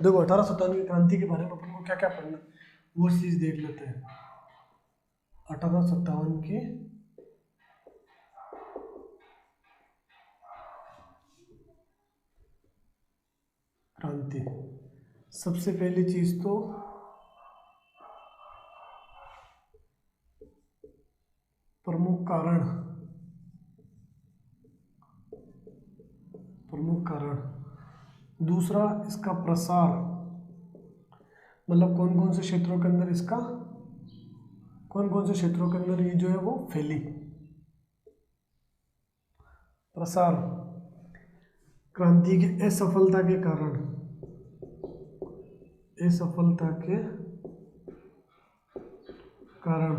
देखो 1857 की क्रांति के बारे में अपन को क्या क्या पढ़ना, वो चीज देख लेते हैं। 1857 की क्रांति, सबसे पहली चीज तो प्रमुख कारण, प्रमुख कारण। दूसरा इसका प्रसार, मतलब कौन कौन से क्षेत्रों के अंदर इसका, कौन कौन से क्षेत्रों के अंदर ये जो है वो फैली। प्रसार, क्रांति की असफलता के कारण, असफलता के कारण,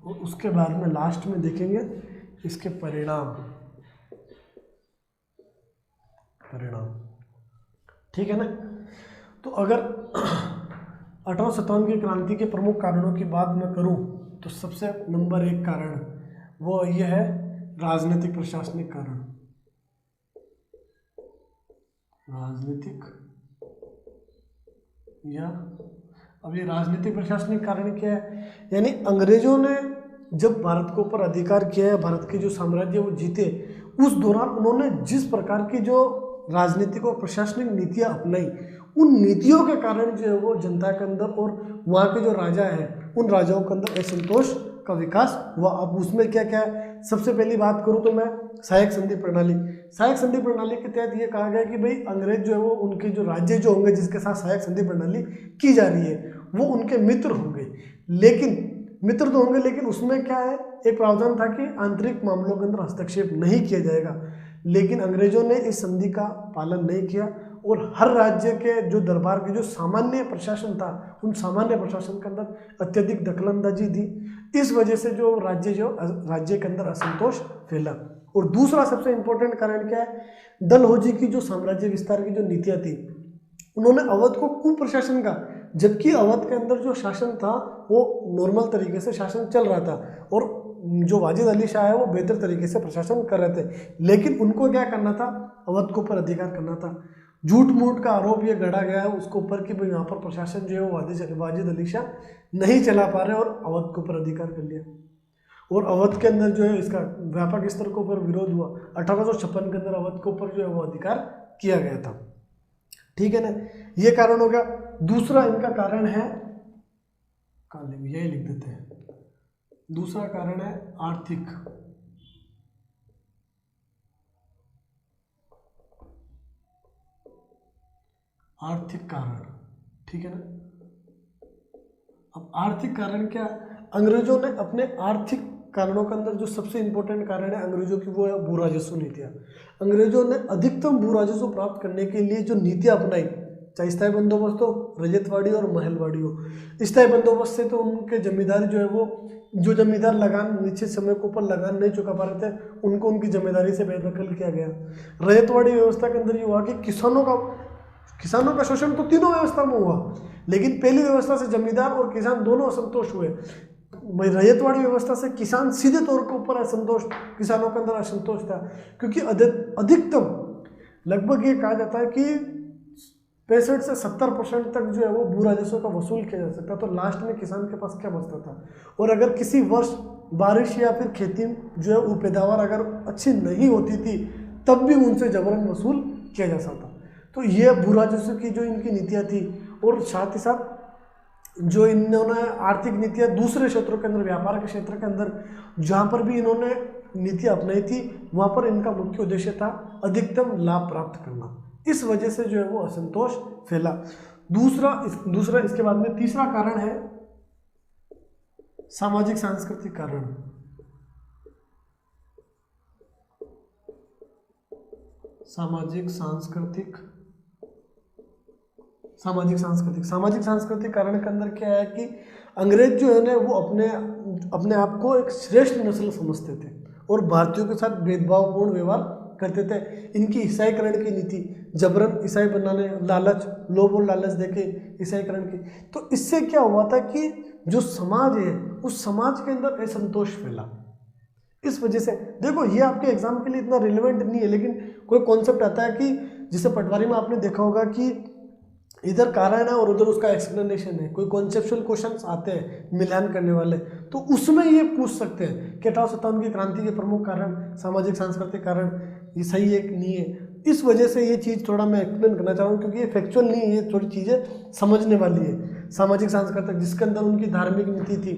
और उसके बाद में लास्ट में देखेंगे इसके परिणाम, परिणाम। ठीक है ना। तो अगर 1857 की क्रांति के प्रमुख कारणों की बात मैं करूं तो सबसे नंबर 1 कारण वो ये है राजनीतिक प्रशासनिक कारण। राजनीतिक या अब ये राजनीतिक प्रशासनिक कारण क्या है, यानी अंग्रेजों ने जब भारत के ऊपर अधिकार किया है, भारत के जो साम्राज्य वो जीते, उस दौरान उन्होंने जिस प्रकार की जो राजनीतिक और प्रशासनिक नीतियां अपनाई, उन नीतियों के कारण जो है वो जनता के अंदर और वहाँ के जो राजा है उन राजाओं के अंदर असंतोष का विकास हुआ। अब उसमें क्या क्या है, सबसे पहली बात करूँ तो मैं सहायक संधि प्रणाली। सहायक संधि प्रणाली के तहत ये कहा गया कि भाई अंग्रेज जो है वो उनके जो राज्य जो होंगे जिसके साथ सहायक संधि प्रणाली की जा रही है वो उनके मित्र होंगे, लेकिन मित्र तो होंगे लेकिन उसमें क्या है, एक प्रावधान था कि आंतरिक मामलों के अंदर हस्तक्षेप नहीं किया जाएगा। लेकिन अंग्रेजों ने इस संधि का पालन नहीं किया और हर राज्य के जो दरबार के जो सामान्य प्रशासन था उन सामान्य प्रशासन के अंदर अत्यधिक दखलंदाजी दी। इस वजह से जो राज्य के अंदर असंतोष फैला। और दूसरा सबसे इंपॉर्टेंट कारण क्या है, डलहौजी की जो साम्राज्य विस्तार की जो नीतियां थी, उन्होंने अवध को कुप्रशासन का, जबकि अवध के अंदर जो शासन था वो नॉर्मल तरीके से शासन चल रहा था और जो वाजिद अली शाह है वो बेहतर तरीके से प्रशासन कर रहे थे, लेकिन उनको क्या करना था, अवध के ऊपर अधिकार करना था। झूठ मूठ का आरोप ये गढ़ा गया है उसके ऊपर कि भाई यहाँ पर प्रशासन जो है वो वाजिद अली शाह नहीं चला पा रहे और अवध के ऊपर अधिकार कर लिया। और अवध के अंदर जो है इसका व्यापक स्तर के ऊपर विरोध हुआ। 1856 के अंदर अवध के ऊपर जो है वो अधिकार किया गया था। ठीक है ना, ये कारण हो गया। दूसरा इनका कारण है, यही लिख देते हैं, दूसरा कारण है आर्थिक, आर्थिक कारण। ठीक है ना। अब आर्थिक कारण क्या, अंग्रेजों ने अपने आर्थिक कारणों के अंदर जो सबसे इंपॉर्टेंट कारण है अंग्रेजों की वो है भू राजस्व नीतियाँ। अंग्रेजों ने अधिकतम भू राजस्व प्राप्त करने के लिए जो नीतियाँ अपनाई, चाहे स्थायी बंदोबस्त हो, रजतवाड़ी और महलवाड़ी हो। स्थायी बंदोबस्त से तो उनके जमींदार जो है वो, जो जमींदार लगान निश्चित समय के ऊपर लगान नहीं चुका पा रहे थे उनको उनकी जिम्मेदारी से बेदखल किया गया। रजतवाड़ी व्यवस्था के अंदर ये हुआ कि किसानों का शोषण तो तीनों व्यवस्था में हुआ, लेकिन पहली व्यवस्था से जमींदार और किसान दोनों असंतोष हुए। रजतवाड़ी व्यवस्था से किसान सीधे तौर के ऊपर असंतोष, किसानों के अंदर असंतोष था, क्योंकि अधिकतम लगभग ये कहा जाता है कि 65 से 70% तक जो है वो भू राजस्व का वसूल किया जा सकता, तो लास्ट में किसान के पास क्या बचता था। और अगर किसी वर्ष बारिश या फिर खेती जो है वो पैदावार अगर अच्छी नहीं होती थी तब भी उनसे जबरन वसूल किया जा सकता। तो ये भू राजस्व की जो इनकी नीतियाँ थी, और साथ ही साथ जो इन्होंने आर्थिक नीतियाँ दूसरे क्षेत्रों के अंदर, व्यापार के क्षेत्र के अंदर जहाँ पर भी इन्होंने नीतियाँ अपनाई थी वहाँ पर इनका मुख्य उद्देश्य था अधिकतम लाभ प्राप्त करना। इस वजह से जो है वो असंतोष फैला। दूसरा इसके बाद में तीसरा कारण है सामाजिक सांस्कृतिक कारण। सामाजिक सांस्कृतिक कारण के अंदर क्या है कि अंग्रेज जो है ना वो अपने आप को एक श्रेष्ठ नस्ल समझते थे और भारतीयों के साथ भेदभावपूर्ण व्यवहार करते थे। इनकी ईसाईकरण की नीति, जबरन ईसाई बनाने, लालच, लोभ और लालच देके ईसाईकरण की, तो इससे क्या हुआ था कि जो समाज है उस समाज के अंदर असंतोष फैला। इस वजह से देखो ये आपके एग्जाम के लिए इतना रिलेवेंट नहीं है, लेकिन कोई कॉन्सेप्ट आता है कि जिसे पटवारी में आपने देखा होगा कि इधर कारण है और उधर उसका एक्सप्लेनेशन है। कोई कॉन्सेप्चुअल क्वेश्चंस आते हैं मिलान करने वाले, तो उसमें ये पूछ सकते हैं कि 1857 की क्रांति के प्रमुख कारण, सामाजिक सांस्कृतिक कारण ये सही है कि नहीं है। इस वजह से ये चीज़ थोड़ा मैं एक्सप्लेन करना चाह रहा हूँ, क्योंकि ये फैक्चुअल नहीं है, ये थोड़ी चीज़ें समझने वाली है। सामाजिक सांस्कृतिक, जिसके अंदर उनकी धार्मिक नीति थी,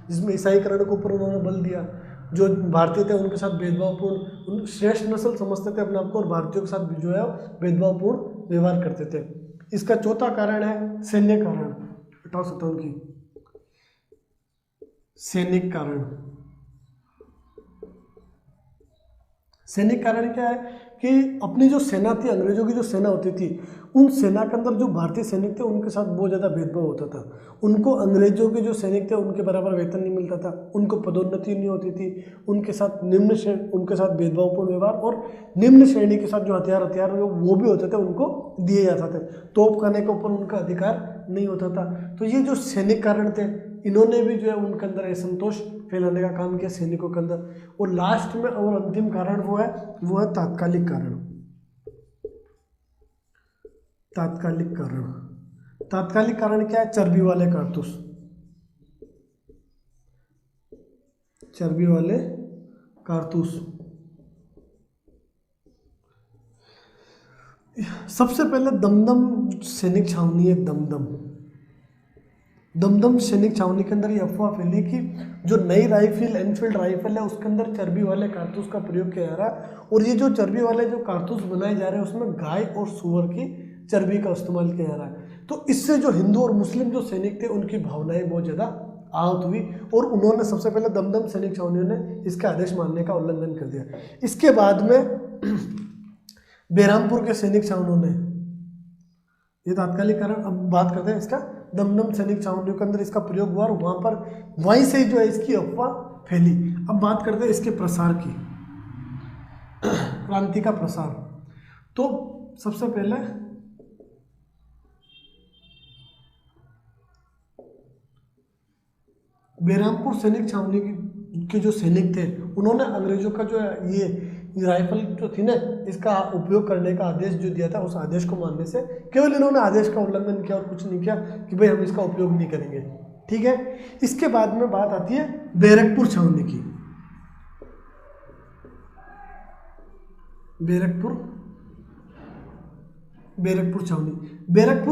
जिसमें ईसाईकरण के ऊपर उन्होंने बल दिया, जो भारतीय थे उनके साथ भेदभावपूर्ण, श्रेष्ठ नस्ल समझते थे अपने आप को और भारतीयों के साथ जो है भेदभावपूर्ण व्यवहार करते थे। इसका चौथा कारण है सैन्य कारण, 1857 की सैनिक कारण। सैनिक कारण क्या है कि अपनी जो सेना थी, अंग्रेजों की जो सेना होती थी, उन सेना के अंदर जो भारतीय सैनिक थे उनके साथ बहुत ज़्यादा भेदभाव होता था। उनको अंग्रेजों के जो सैनिक थे उनके बराबर वेतन नहीं मिलता था, उनको पदोन्नति नहीं होती थी, उनके साथ उनके साथ भेदभावपूर्ण व्यवहार, और निम्न श्रेणी के साथ जो हथियार वो भी होते थे उनको दिए जाते थे। तोप खाने के ऊपर उनका अधिकार नहीं होता था। तो ये जो सैनिक कारण थे, इन्होंने भी जो है उनके अंदर असंतोष फैलाने का काम किया सैनिकों के अंदर। और लास्ट में और अंतिम कारण वो है तात्कालिक कारण। तात्कालिक कारण, तात्कालिक कारण क्या है? चर्बी वाले कारतूस, चर्बी वाले कारतूस। सबसे पहले दमदम सैनिक छावनी है, दमदम सैनिक छावनी के अंदर ये अफवाह फैली कि जो नई राइफल, एनफील्ड राइफल है, उसके अंदर चर्बी वाले कारतूस का प्रयोग किया जा रहा है। और ये जो चर्बी वाले जो कारतूस बनाए जा रहे हैं उसमें गाय और सुअर की चर्बी का इस्तेमाल किया जा रहा है। तो इससे जो हिंदू और मुस्लिम जो सैनिक थे उनकी भावनाएं बहुत ज़्यादा आहत हुई, और उन्होंने सबसे पहले दमदम सैनिक छावनियों ने इसका आदेश मानने का उल्लंघन कर दिया। इसके बाद में बेरामपुर के सैनिक छावनियों ने, ये तात्कालिक कारण। अब बात करते हैं इसका, दमदम सैनिक छावनियों के अंदर इसका प्रयोग हुआ और वहीं से जो है इसकी अफवाह फैली। अब बात करते हैं इसके प्रसार की, क्रांति का प्रसार। तो सबसे पहले बेरामपुर सैनिक छावनी के जो सैनिक थे उन्होंने अंग्रेजों का जो है ये राइफल जो थी ना, इसका उपयोग करने का आदेश जो दिया था, उस आदेश को मानने से केवल इन्होंने आदेश का उल्लंघन किया और कुछ नहीं किया कि भाई हम इसका उपयोग नहीं करेंगे। ठीक है, इसके बाद में बात आती है बैरकपुर छावनी की। बैरकपुर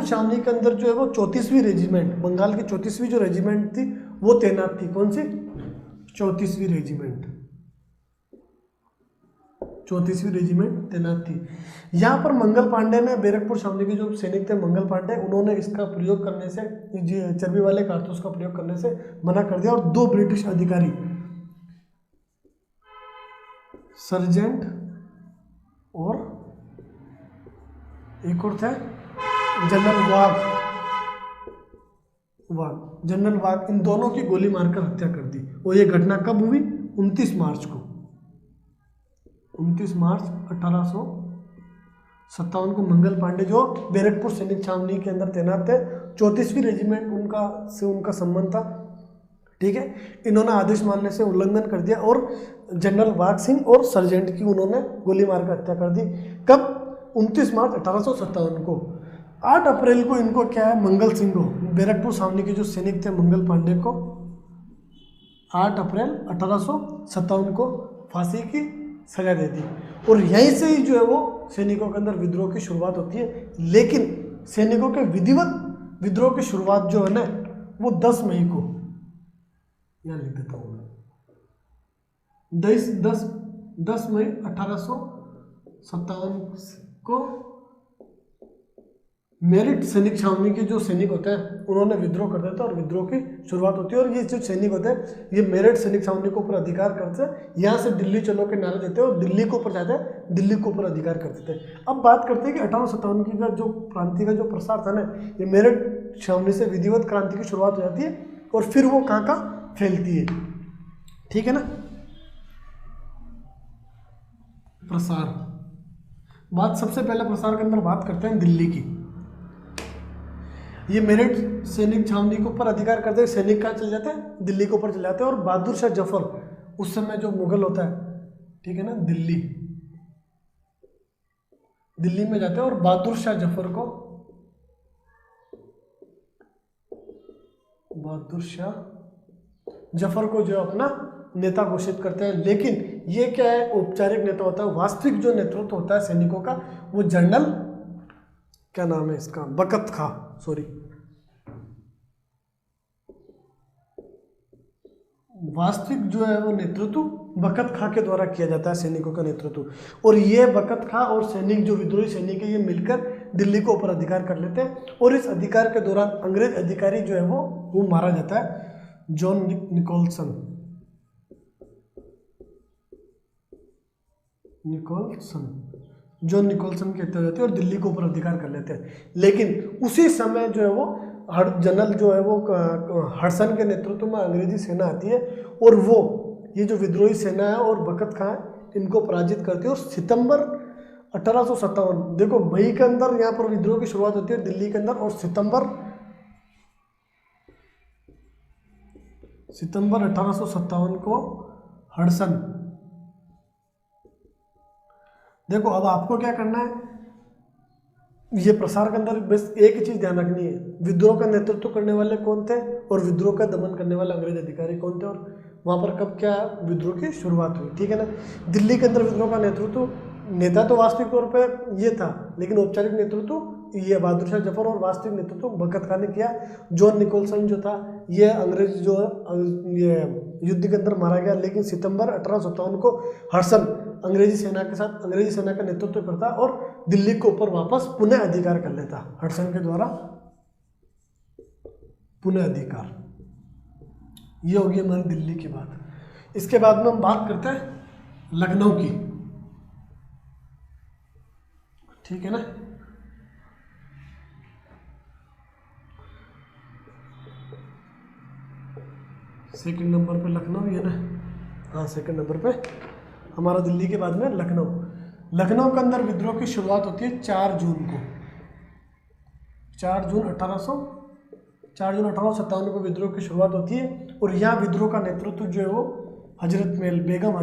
छावनी के अंदर जो है वो 34वीं रेजिमेंट, बंगाल की 34वीं जो रेजिमेंट थी वो तैनात थी। कौन सी? 34वीं रेजिमेंट तैनात थी। यहाँ पर मंगल पांडे ने, बैरकपुर छावनी के जो सैनिक थे मंगल पांडे, उन्होंने इसका प्रयोग करने से, चर्बी वाले कारतूस का प्रयोग करने से मना कर दिया। और 2 ब्रिटिश अधिकारी, सर्जेंट और एक और थे जनरल वाघ, इन दोनों की गोली मारकर हत्या कर दी। और ये घटना कब हुई? 29 मार्च को, 29 मार्च 1857 को मंगल पांडे जो बैरकपुर सैनिक छावनी के अंदर तैनात थे, 34वीं रेजिमेंट उनका संबंध था। ठीक है, इन्होंने आदेश मानने से उल्लंघन कर दिया और जनरल वाघ सिंह और सर्जेंट की उन्होंने गोली मारकर हत्या कर दी। कब? 29 मार्च 1857 को। 8 अप्रैल को इनको क्या है, मंगल सिंह को, बैरकपुर छावनी के जो सैनिक थे मंगल पांडे को 8 अप्रैल 1857 को फांसी की सजा दे दी। और यहीं से ही जो है वो सैनिकों के अंदर विद्रोह की शुरुआत होती है। लेकिन सैनिकों के विधिवत विद्रोह की शुरुआत जो है ना, वो 10 मई को, यहाँ लिख देता हूँ मैं, 10 मई 1857 को मेरिट सैनिक छावनी के जो सैनिक होते हैं उन्होंने विद्रोह कर देता है और विद्रोह की शुरुआत होती है। और ये जो सैनिक होते हैं ये मेरठ सैनिक छावनी के ऊपर अधिकार करते हैं, यहाँ से दिल्ली चलो के नारे देते हैं और दिल्ली के ऊपर जाते हैं, दिल्ली के ऊपर अधिकार करते थे। अब बात करते हैं कि 1857 की का जो क्रांति का जो प्रसार था ना, ये मेरठ छावनी से विधिवत क्रांति की शुरुआत हो जाती है और फिर वो कहाँ फैलती है। ठीक है ना। प्रसार, बात सबसे पहले प्रसार के अंदर बात करते हैं दिल्ली की। ये मेरठ सैनिक छावनी के ऊपर अधिकार करते हैं, सैनिक कहाँ चले जाते हैं? दिल्ली के ऊपर चले जाते हैं। और बहादुर शाह जफर उस समय जो मुगल होता है, ठीक है ना, दिल्ली में जाते हैं और बहादुर शाह जफर को बहादुर शाह जफर को जो अपना नेता घोषित करते हैं। लेकिन ये क्या है, औपचारिक नेता होता है। वास्तविक जो नेतृत्व होता है सैनिकों का वो जनरल, क्या नाम है इसका, बकत खां, सॉरी, वास्तविक जो है वो नेतृत्व बकत खां के द्वारा किया जाता है, सैनिकों का नेतृत्व। और ये बकत खां और सैनिक, जो विद्रोही सैनिक है, ये मिलकर दिल्ली को ऊपर अधिकार कर लेते हैं। और इस अधिकार के दौरान अंग्रेज अधिकारी जो है वो मारा जाता है, जॉन निकोलसन जॉन निकोलसन के हत्या हो जाती है और दिल्ली को ऊपर अधिकार कर लेते हैं। लेकिन उसी समय जो है वो जनरल जो है वो हडसन के नेतृत्व में अंग्रेजी सेना आती है और वो ये जो विद्रोही सेना है और बकत खां इनको पराजित करती है। और सितंबर 1857, देखो मई के अंदर यहाँ पर विद्रोह की शुरुआत होती है दिल्ली के अंदर, और सितंबर 1857 को हडसन, देखो अब आपको क्या करना है, ये प्रसार के अंदर बस एक ही चीज ध्यान रखनी है, विद्रोह का नेतृत्व करने वाले कौन थे और विद्रोह का दमन करने वाले अंग्रेज अधिकारी कौन थे, और वहां पर कब क्या विद्रोह की शुरुआत हुई, ठीक है ना। दिल्ली के अंदर विद्रोह का नेतृत्व, नेता तो वास्तविक तौर पे ये था, लेकिन औपचारिक नेतृत्व ये बहादुर शाह जफर और वास्तविक नेतृत्व बकत खां ने किया। जॉन निकोलसन जो था ये अंग्रेज जो ये युद्ध के अंदर मारा गया। लेकिन सितंबर 1857 को हडसन अंग्रेजी सेना के साथ, अंग्रेजी सेना का नेतृत्व करता और दिल्ली को ऊपर वापस पुनः अधिकार कर लेता, हडसन के द्वारा पुनः अधिकार। ये होगी हमारी दिल्ली की बात। इसके बाद में हम बात करते हैं लखनऊ की, ठीक है ना। सेकंड नंबर पे लखनऊ ही है ना, हाँ सेकंड नंबर पे हमारा दिल्ली के बाद में लखनऊ। लखनऊ के अंदर विद्रोह की शुरुआत होती है 4 जून को, 4 जून 1857 को विद्रोह की शुरुआत होती है। और यहाँ विद्रोह का नेतृत्व जो है वो हजरत महल, बेगम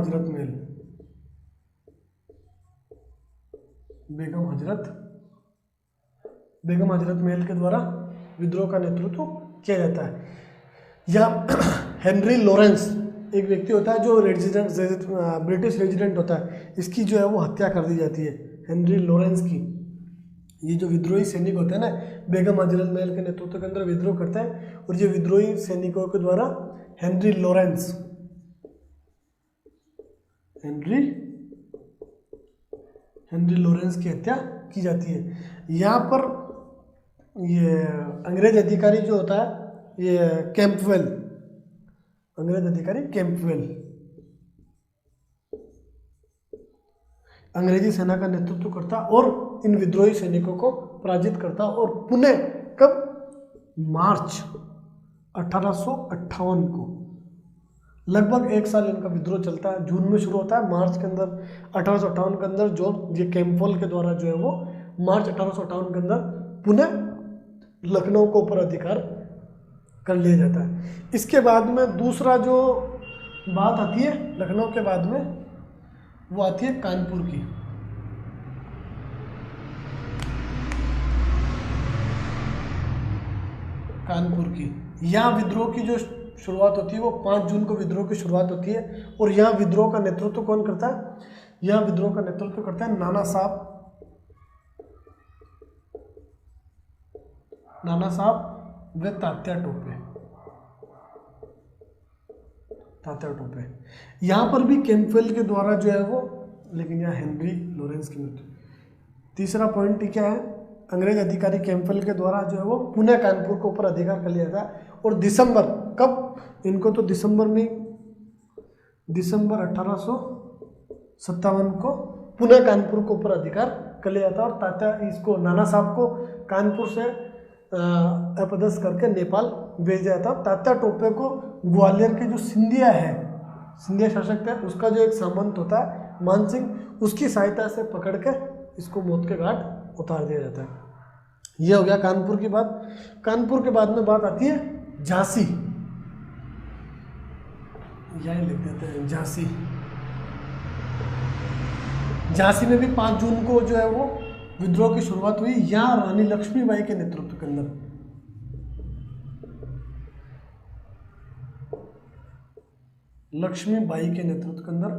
हजरत महल के द्वारा विद्रोह का नेतृत्व किया जाता है। या हेनरी लॉरेंस एक व्यक्ति होता है जो ब्रिटिश रेजिडेंट होता है, इसकी जो है वो हत्या कर दी जाती है, हेनरी लॉरेंस की। ये जो विद्रोही सैनिक होते हैं ना, बेगम हजरत महल के नेतृत्व के अंदर विद्रोह करते हैं, और ये विद्रोही सैनिकों के द्वारा हेनरी लॉरेंस की हत्या की जाती है। यहाँ पर ये अंग्रेज अधिकारी जो होता है, ये कैंपवेल, अंग्रेज अधिकारी कैंपवेल अंग्रेजी सेना का नेतृत्व करता और इन विद्रोही सैनिकों को पराजित करता, और पुणे कब, मार्च 1858 को, लगभग 1 साल इनका विद्रोह चलता है। जून में शुरू होता है, मार्च के अंदर 1858 के अंदर जो ये कैंपवेल के द्वारा जो है वो मार्च 1858 के अंदर पुणे लखनऊ को ऊपर अधिकार कर लिया जाता है। इसके बाद में दूसरा जो बात आती है लखनऊ के बाद में, वो आती है कानपुर की। यहाँ विद्रोह की जो शुरुआत होती है वो 5 जून को विद्रोह की शुरुआत होती है। और यहाँ विद्रोह का नेतृत्व कौन करता है, यहाँ विद्रोह का नेतृत्व करता है नाना साहब व तात्या टोपे। यहाँ पर भी कैंपवेल के द्वारा जो है वो, लेकिन यहाँ हेनरी लॉरेंस की मृत्यु। तीसरा पॉइंट क्या है, अंग्रेज अधिकारी कैंपवेल के द्वारा जो है वो पुणे कानपुर को ऊपर अधिकार कर लिया था। और दिसंबर कब, इनको तो दिसंबर 1857 को पुणे कानपुर को ऊपर अधिकार कर लिया था। और तात्या इसको, नाना साहब को कानपुर से अपदस्थ करके नेपाल भेज दिया था। तात्या टोपे को ग्वालियर के जो सिंधिया शासक थे, उसका जो एक सामंत होता है मान सिंह, उसकी सहायता से पकड़ के इसको मौत के घाट उतार दिया जाता है। यह हो गया कानपुर की बात। कानपुर के बाद में बात आती है झांसी, यही लिख देते हैं झांसी में भी 5 जून को जो है वो विद्रोह की शुरुआत हुई। यहाँ रानी लक्ष्मीबाई के नेतृत्व के अंदर, लक्ष्मीबाई के नेतृत्व के अंदर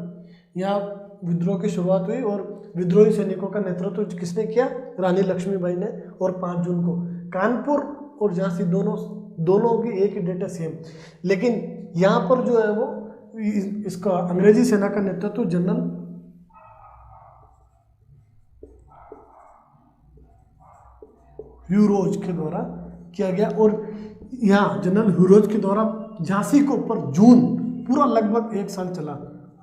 यहाँ विद्रोह की शुरुआत हुई और विद्रोही सैनिकों का नेतृत्व किसने किया? रानी लक्ष्मीबाई ने। और 5 जून को कानपुर और झांसी दोनों की एक ही डेट है, सेम, लेकिन यहाँ पर जो है वो इसका अंग्रेजी सेना का नेतृत्व जनरल ह्यूरोज के द्वारा किया गया। और यहाँ जनरल ह्यूरोज के द्वारा झांसी के ऊपर जून पूरा लगभग 1 साल चला।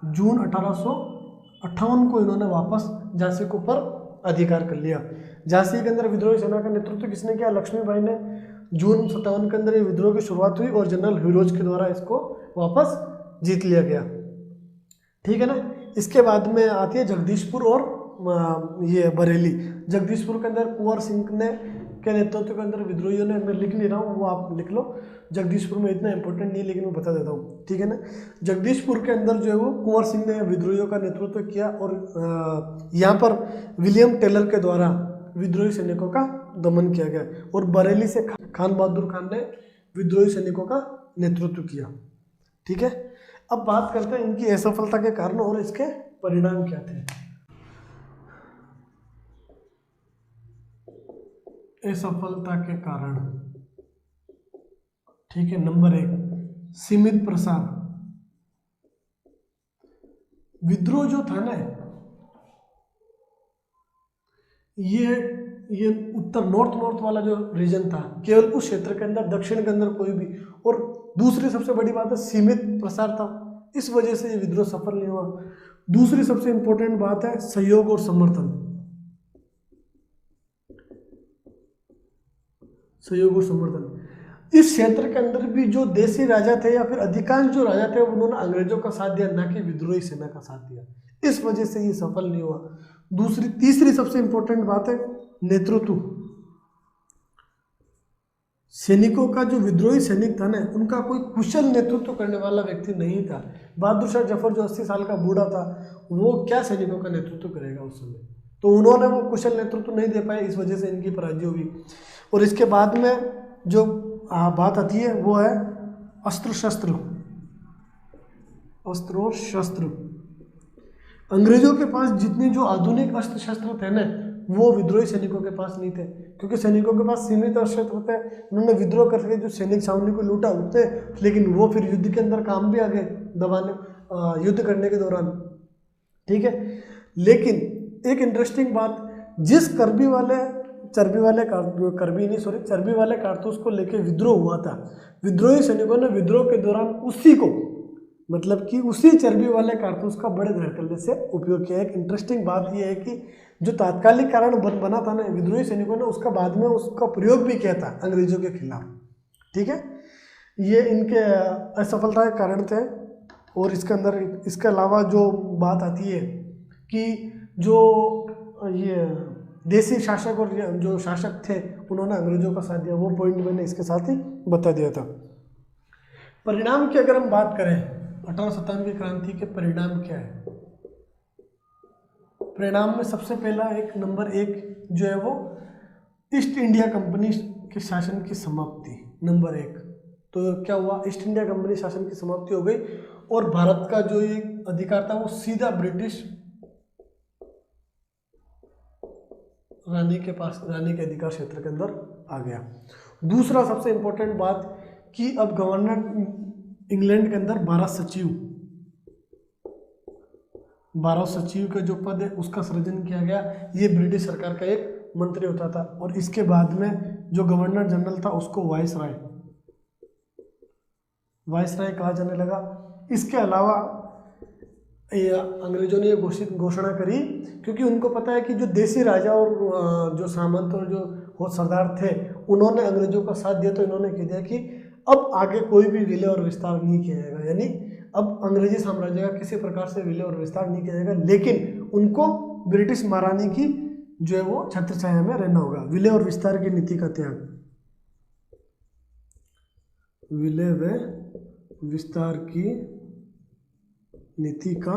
जून 1858 को इन्होंने वापस झांसी के ऊपर अधिकार कर लिया। झांसी के अंदर विद्रोही सेना का नेतृत्व किसने किया? लक्ष्मीबाई ने। जून 57 के अंदर ये विद्रोह की शुरुआत हुई और जनरल ह्यूरोज के द्वारा इसको वापस जीत लिया गया। ठीक है ना। इसके बाद में आती है जगदीशपुर और ये बरेली। जगदीशपुर के अंदर कुंवर सिंह ने के नेतृत्व के अंदर विद्रोहियों ने, मैं लिख नहीं रहा हूँ, वो आप लिख लो। जगदीशपुर में इतना इंपॉर्टेंट नहीं है, लेकिन मैं बता देता हूँ, ठीक है ना। जगदीशपुर के अंदर जो है वो कुंवर सिंह ने विद्रोहियों का नेतृत्व किया और यहाँ पर विलियम टेलर के द्वारा विद्रोही सैनिकों का दमन किया गया। और बरेली से खान बहादुर खान ने विद्रोही सैनिकों का नेतृत्व किया। ठीक है। अब बात करते हैं इनकी असफलता के कारण और इसके परिणाम क्या थे। असफलता के कारण, ठीक है, नंबर 1 सीमित प्रसार। विद्रोह जो था ना, ये उत्तर नॉर्थ वाला जो रीजन था, केवल उस क्षेत्र के अंदर, दक्षिण के अंदर कोई भी, और दूसरी सबसे बड़ी बात है सीमित प्रसार था, इस वजह से ये विद्रोह सफल नहीं हुआ। दूसरी सबसे इंपॉर्टेंट बात है सहयोग और समर्थन। सहयोग और समर्थन। इस क्षेत्र के अंदर भी जो देसी राजा थे या फिर अधिकांश जो राजा थे उन्होंने अंग्रेजों का साथ दिया, ना कि विद्रोही सेना का साथ दिया। इस वजह से ये सफल नहीं हुआ। तीसरी सबसे इंपॉर्टेंट बात है नेतृत्व। सैनिकों का जो विद्रोही सैनिक था ना, उनका कोई कुशल नेतृत्व करने वाला व्यक्ति नहीं था। बहादुर शाह जफर जो 80 साल का बूढ़ा था, वो क्या सैनिकों का नेतृत्व करेगा उस समय। तो उन्होंने वो कुशल नेतृत्व नहीं दे पाए, इस वजह से इनकी पराजय हुई। और इसके बाद में जो बात आती है वो है अस्त्र शस्त्र और शस्त्र। अंग्रेजों के पास जितने जो आधुनिक अस्त्र शस्त्र थे ना, वो विद्रोही सैनिकों के पास नहीं थे, क्योंकि सैनिकों के पास सीमित अस्त्र शस्त्र थे। उन्होंने विद्रोह करके जो सैनिक छावनी को लूटा उठते, लेकिन वो फिर युद्ध के अंदर काम भी आ गए दबाने, युद्ध करने के दौरान। ठीक है। लेकिन एक इंटरेस्टिंग बात, जिस चर्बी वाले कारतूस को लेके विद्रोह हुआ था, विद्रोही सैनिकों ने विद्रोह के दौरान उसी को, मतलब कि उसी चर्बी वाले कारतूस का बड़े धड़कने से उपयोग किया। एक इंटरेस्टिंग बात यह है कि जो तात्कालिक कारण बना था ना, विद्रोही सैनिकों ने उसका बाद में उसका प्रयोग भी किया था अंग्रेजों के खिलाफ। ठीक है। ये इनके असफलता के कारण थे। और इसके अंदर इसके अलावा जो बात आती है कि जो ये देसी शासक और जो शासक थे उन्होंने अंग्रेजों का साथ दिया, वो पॉइंट मैंने इसके साथ ही बता दिया था। परिणाम की अगर हम बात करें, 1857 की क्रांति के परिणाम क्या है। परिणाम में सबसे पहला नंबर 1 जो है वो ईस्ट इंडिया कंपनी के शासन की समाप्ति, नंबर 1। तो क्या हुआ, ईस्ट इंडिया कंपनी शासन की समाप्ति हो गई और भारत का जो ये अधिकार था वो सीधा ब्रिटिश रानी के पास, रानी के अधिकार क्षेत्र के अंदर आ गया। दूसरा सबसे इंपॉर्टेंट बात कि अब गवर्नर इंग्लैंड के अंदर 12 सचिव का जो पद है उसका सृजन किया गया। ये ब्रिटिश सरकार का एक मंत्री होता था। और इसके बाद में जो गवर्नर जनरल था उसको वाइसराय कहा जाने लगा। इसके अलावा अंग्रेजों ने ये घोषणा करी, क्योंकि उनको पता है कि जो देसी राजा और जो सामंत और जो सरदार थे उन्होंने अंग्रेजों का साथ दिया, तो इन्होंने कह दिया कि अब आगे कोई भी विलय और विस्तार नहीं किया जाएगा। यानी अब अंग्रेजी साम्राज्य का किसी प्रकार से विलय और विस्तार नहीं किया जाएगा, लेकिन उनको ब्रिटिश महारानी की जो है वो छत्र छाया में रहना होगा। विलय और विस्तार की नीति का त्याग, विलय व विस्तार की नीति का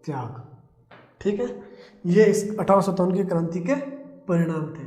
त्याग। ठीक है। ये इस 1857 की क्रांति के परिणाम थे।